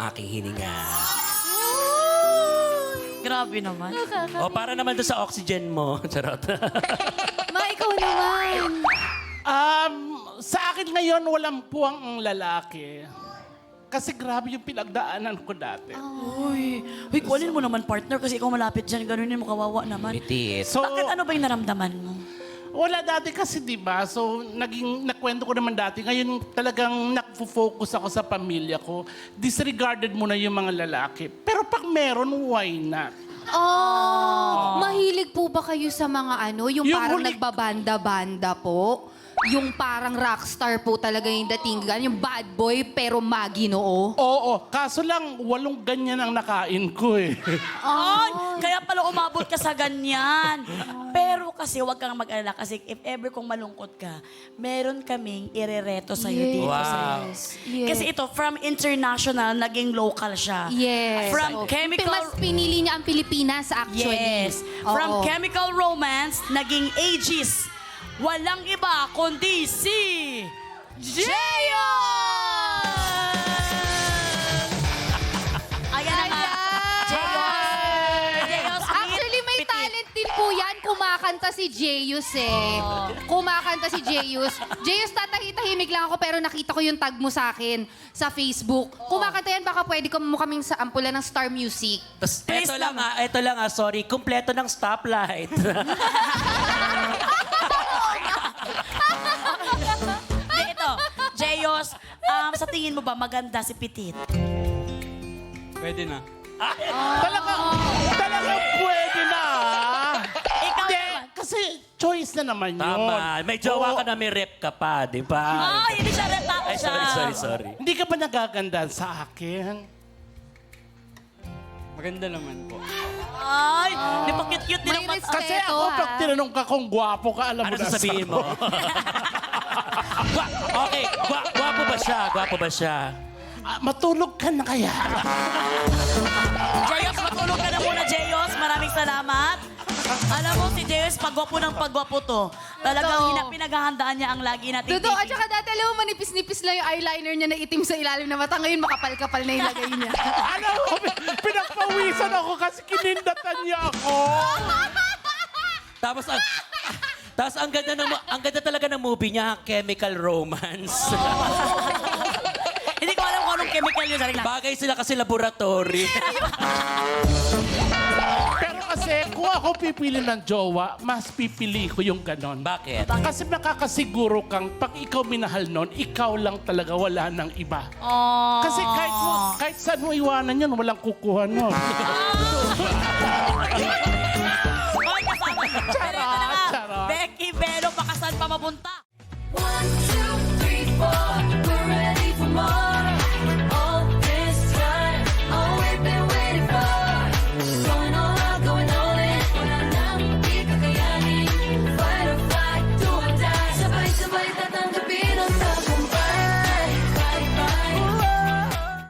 aking hininga. Grabe naman. O, para naman doon sa oxygen mo. Charot. Ikaw naman. Sa akin ngayon, walang puwang ang lalaki. Kasi grabe yung pinagdaanan ko dati. Uy, kunin mo naman partner kasi ikaw malapit dyan. Ganunin mo, kawawa naman. Itit. So, Bakit ano ba yung naramdaman mo? wala dati kasi, di ba? So, nakwento ko naman dati. Ngayon, talagang nakfocus ako sa pamilya ko. Disregarded mo na yung mga lalaki. Pero pag meron, why not? Mahilig po ba kayo sa mga yung Yung parang huli- nagbabanda-banda po? Yung parang rockstar po talaga yung dating. Yung bad boy pero maginoo? Oo, kaso lang, 8 ganyan ang nakain ko eh. Ay, kaya pala umabot ka sa ganyan. Pero kasi huwag kang mag-alala kasi if ever kung malungkot ka, meron kaming irereto sa'yo dito. Wow. Yes. Kasi ito, from international, naging local siya. Yes. From chemical... Mas pinili niya ang Pilipinas actually. Yes. From Oo. chemical romance, naging ages. Walang iba kundi si... Jeyo! Ayan na nga. Jeyos, Actually, may talent din po yan. Kumakanta si Jeyus eh. Kumakanta si Jeyus. Jeyus, tahimik lang ako pero nakita ko yung tag mo sa akin sa Facebook. Kumakanta yan, baka pwede mo kaming sa ampulan ng Star Music. Tapos, Please ito lang sorry. Kumpleto ng stoplight. Hindi, ito. Jeyos, sa tingin mo ba maganda si Petit? Pwede na. Talagang pwede na. Ikaw Hindi, naman. kasi choice na naman yun. Tama. May jowa Oo. ka na, may rep ka pa, di ba? Ay, hindi siya retako Ay, siya. sorry. Hindi ka ba nagagandaan sa akin? Maganda naman po. Ay, nipakit-cute din May ang mata. respeto. Kasi ako, ha? pag tinanong ka kung gwapo ka, alam mo Ano na sasabihin mo? Okay, gwapo ba siya? Gwapo ba siya? Matulog ka na kaya? Jeyos, matulog ka na muna, Jeyos. Maraming salamat. Alam mo, si Jeyos, pagwapo ng pagwapo to. Talagang pinaghahandaan niya ang lagi nating Dudo, at saka dati alam mo, manipis-nipis lang yung eyeliner niya na itim sa ilalim na mata. Ngayon, makapal-kapal na yung lagay niya. Ano? Pinagpawisan ako kasi kinindatan niya ako. Tapos ang ganda talaga ng movie niya, Chemical Romance. Hindi ko alam kung anong chemical yun. Sarili lang. Bagay sila kasi laboratory. Pero kasi kung ako pipili ng jowa, mas pipili ko yung ganon. Bakit? Kasi nakakasiguro kang pag ikaw minahal nun, ikaw lang talaga, wala nang iba. Oh. Kasi kahit saan mo iwanan yun, walang kukuha nun. Ay, kasama. Pero ito na nga. Charot. Becky Velo, baka saan pa mapunta? One